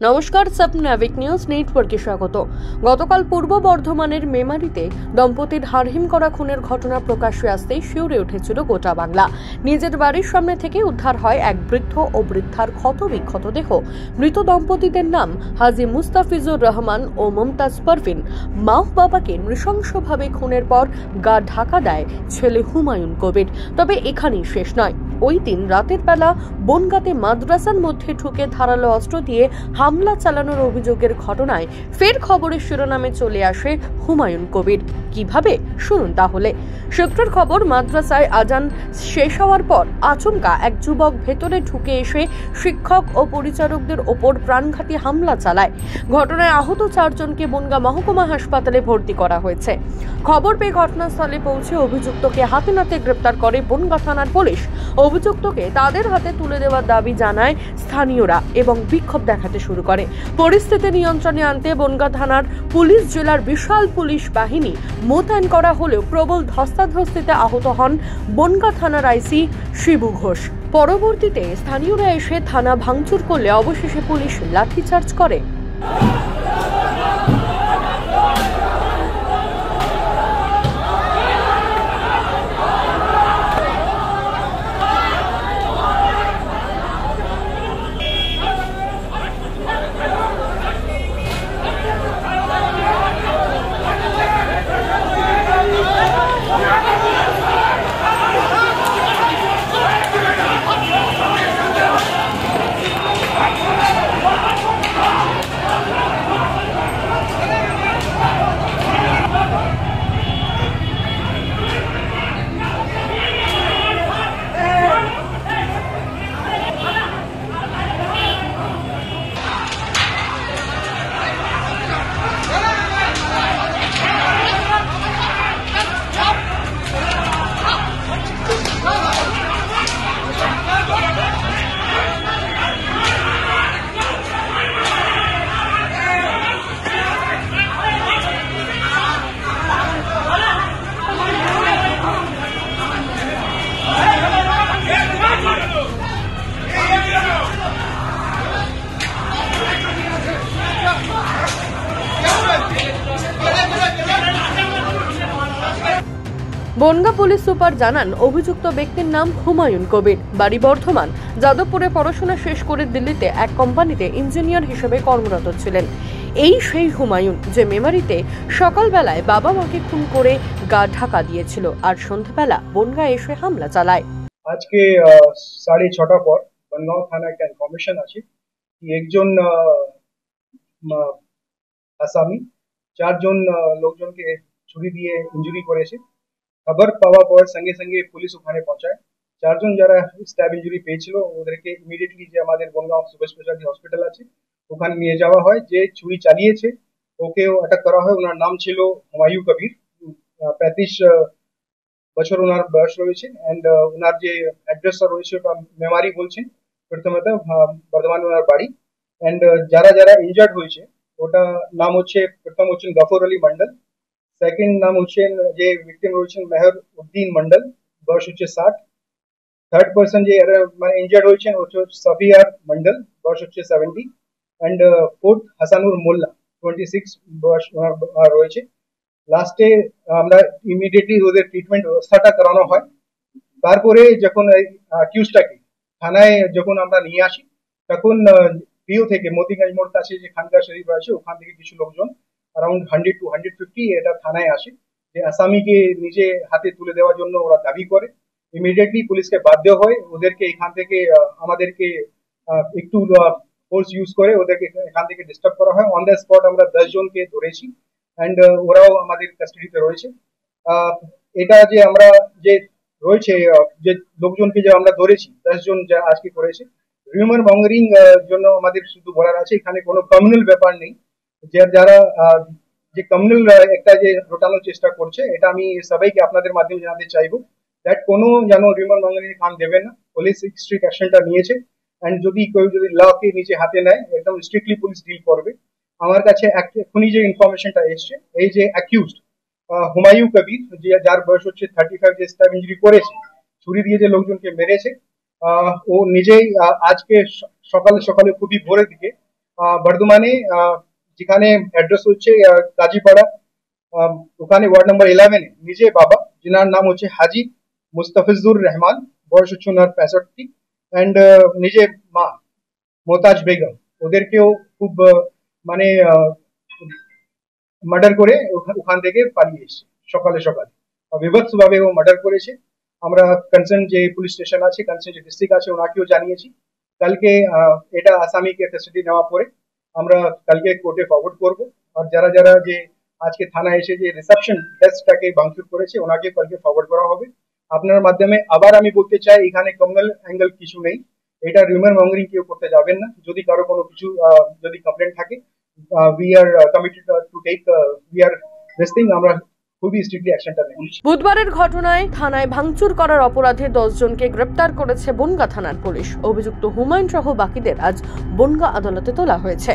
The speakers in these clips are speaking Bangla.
নমস্কার, সাবনাভিক নিউজ নেটওয়ার্কে স্বাগত। গতকাল পূর্ব বর্ধমানের মেমারিতে দম্পতির হাড়হিম করা খুনের ঘটনা প্রকাশ্যে আসতেই শিউরে উঠেছিল গোটা বাংলা। নিজের বাড়ির সামনে থেকে উদ্ধার হয় এক বৃদ্ধ ও বৃদ্ধার ক্ষতবিক্ষত দেহ। মৃত দম্পতিদের নাম হাজী মুস্তাফিজুর রহমান ও মুমতাজ পারভিন। মা বাবাকে নৃশংসভাবে খুনের পর গা ঢাকা দেয় ছেলে হুমায়ুন কবির। তবে এখানেই শেষ নয়। ওই দিন রাতের বেলা বনগাঁতে মাদ্রাসার মধ্যে ঢুকে ধারালো অস্ত্র দিয়ে হামলা চালানোর অভিযোগের ঘটনায় ফের খবরের শিরোনামে চলে আসে হুমায়ুন কবির। কিভাবে, শুনুন তাহলে। সূত্রের খবর, মাদ্রাসায় আজান শেষ হওয়ার পর আচমকা এক যুবক ভেতরে ঢুকে এসে শিক্ষক ও পরিচারকদের ওপর প্রাণঘাতী হামলা চালায়। ঘটনায় আহত 4 জনকে বনগাঁ মহকুমা হাসপাতালে ভর্তি করা হয়েছে। খবর পেয়ে ঘটনাস্থলে পৌঁছে অভিযুক্তকে হাতে নাতে গ্রেপ্তার করে বনগাঁ থানার পুলিশ। অভিযুক্তকে তাদের হাতে তুলে দেওয়ার দাবি জানায় স্থানীয়রা এবং বিক্ষোভ দেখাতে শুরু করে। পরিস্থিতি নিয়ন্ত্রণে আনতে বনগাঁ থানার পুলিশ জেলার বিশাল পুলিশ বাহিনী মোতায়েন করা হলেও প্রবল ধস্তাধস্তিতে আহত হন বনগাঁ থানার আইসি শিবু ঘোষ। পরবর্তীতে স্থানীয়রা এসে থানা ভাঙচুর করলে অবশেষে পুলিশ লাঠিচার্জ করে। বনগাঁ পুলিশ সুপার জানান, অভিযুক্ত ব্যক্তির নাম হুমায়ুন কবির, বাড়ি বর্ধমান। যাদবপুরে পড়াশোনা শেষ করে দিল্লিতে এক কোম্পানিতে ইঞ্জিনিয়ার হিসেবে কর্মরত ছিলেন। এই সেই হুমায়ুন যে মেমারিতে সকালবেলায় বাবা মাকে খুন করে গা ঢাকা দিয়েছিল আর সন্ধ্যাবেলা বনগাঁ এসে হামলা চালায়। আজকে 6:30 পর বনগাঁও থানা একটা ইনফরমেশন আছে কি একজন আসামি 4 জন লোকজনকে ছুরি দিয়ে ইঞ্জুরি করেছে। খবর পাওয়ার পর সঙ্গে সঙ্গে পুলিশ ওখানে পৌঁছায়। 4 জন যারা স্ট্যাব ইঞ্জুরি পেয়েছিল ওদেরকে ইমিডিয়েটলি যে আমাদের বনগাঁও সুপার স্পেশালিটি হসপিটাল আছে ওখানে নিয়ে যাওয়া হয়। যে ছুরি চালিয়েছে ওকেও আটক করা হয়। ওনার নাম ছিল হুমায়ুন কবির, 35 বছর ওনার বয়স রয়েছে। অ্যান্ড ওনার যে অ্যাড্রেসটা রয়েছে ওটা মেমারি বলছেন, প্রথমত বর্ধমান ওনার বাড়ি। অ্যান্ড যারা যারা ইনজার্ড হয়েছে ওটা নাম হচ্ছে, প্রথম হচ্ছেন গফর আলী মন্ডল, সেকেন্ড নাম হচ্ছেন যে ভিকটিম রয়েছেন মেহর উদ্দিন মন্ডল, বয়স হচ্ছে 60। থার্ড পার্সন যে মানে ইনজার্ড হয়েছেন হচ্ছে সফিয়ার মন্ডল, বয়স হচ্ছে 70। অ্যান্ড ফোর্থ হাসানুর মোল্লা, 26 বয়স ওনার রয়েছে। লাস্টে আমরা ইমিডিয়েটলি ওদের ট্রিটমেন্ট ব্যবস্থাটা করানো হয়। তারপরে যখন অ্যাকিউজটাকে থানায় যখন আমরা নিয়ে আসি তখন পিও থেকে মতিগঞ্জ মোড় কাছে যে খানকা শরীফ আছে ওখান থেকে কিছু লোকজন অ্যারাউন্ড 100 to 150 এটা থানায় আসে যে আসামিকে নিজে হাতে তুলে দেওয়ার জন্য ওরা দাবি করে। ইমিডিয়েটলি পুলিশকে বাধ্য হয় ওদেরকে এখান থেকে আমাদেরকে একটু ফোর্স ইউজ করে ওদেরকে এখান থেকে ডিস্টার্ব করা হয়। অন দ্য স্পট আমরা 10 জনকে ধরেছি অ্যান্ড ওরাও আমাদের কাস্টাডিতে রয়েছে। এটা যে আমরা যে রয়েছে যে লোকজনকে যে আমরা ধরেছি 10 জন যা আজকে করেছে, রিউমার মঙ্গারিং জন্য আমাদের শুধু বলার আছে এখানে কোনো কমিউনাল ব্যাপার নেই। যারা যে কমিউনাল একটা যে রটানোর চেষ্টা করছে এটা আমি সবাইকে আপনাদের মাধ্যমে জানাতে চাইবো দ্যাট কোনো যেন রিউমার মঙ্গারিং কান দেবে না। পুলিশ স্ট্রিক্ট অ্যাকশনটা নিয়েছে অ্যান্ড যদি কেউ যদি লকে নিজে হাতে নেয় একদম স্ট্রিক্টলি পুলিশ ডিল করবে। আমার কাছে এখনই যে ইনফরমেশনটা এসছে এই যে অ্যাকিউজড হুমায়ুন কবির, যে যার বয়স হচ্ছে 35, যে স্ট্যাব ইঞ্জুরি করেছে, ছুরি দিয়ে যে লোকজনকে মেরেছে, ও নিজেই আজকে সকালে সকালে খুবই ভোরের দিকে বর্ধমানে যেখানে অ্যাড্রেস হচ্ছে কাজীপাড়া, ওখানে ওয়ার্ড নাম্বার 11 নিজে বাবা, যিনার নাম হচ্ছে হাজি মুস্তাফিজুর রহমান, বয়স হচ্ছে ওনার 65, অ্যান্ড নিজে মা মোতাজ বেগম, ওদেরকেও খুব মানে মার্ডার করে ওখান থেকে পালিয়ে এসেছে সকালে সকালে, বিভৎস ভাবে ও মার্ডার করেছে। আমরা কনসার্ন যে পুলিশ স্টেশন আছে, কনসার্ন যে ডিস্ট্রিক্ট আছে, ওনাকেও জানিয়েছি। কালকে এটা আসামিকে কাস্টাডি নেওয়া পরে আমরা কালকে কোর্টে ফরওয়ার্ড করব। আর যারা যারা যে আজকে থানায় এসে যে রিসেপশন ডেস্কটাকে ভাঙচুর করেছে ওনাকে কালকে ফরওয়ার্ড করা হবে। আপনার মাধ্যমে আবার আমি বলতে চাই, এখানে কমিউনাল অ্যাঙ্গেল কিছু নেই, এটা রিউমার মঙ্গরিং কেউ করতে যাবেন না। যদি কারো কোনো কিছু যদি কমপ্লেন থাকে, we are committed to take we are this thing, আমরা খুবই স্ট্রিক্টলি অ্যাকশনটা নেব। বুধবারের ঘটনায় থানায় ভাঙচুর করার অপরাধে 10 জনকে গ্রেপ্তার করেছে বনগাঁ থানার পুলিশ। অভিযুক্ত হুমায়ুন সহ বাকিদের আজ বনগাঁ আদালতে তোলা হয়েছে।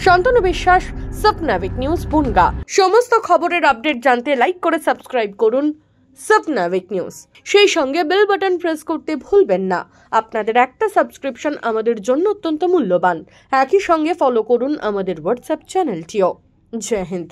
শান্তনু বিশ্বাস, সাপনাভিক নিউজ, বনগাঁ। সমস্ত খবরের আপডেট জানতে লাইক করে সাবস্ক্রাইব করুন সাপনাভিক নিউজ। সেই সঙ্গে বেল বাটন প্রেস করতে ভুলবেন না। আপনাদের একটা সাবস্ক্রিপশন আমাদের জন্য অত্যন্ত মূল্যবান। একই সঙ্গে ফলো করুন আমাদের হোয়াটসঅ্যাপ চ্যানেলটিও। জয় হিন্দ।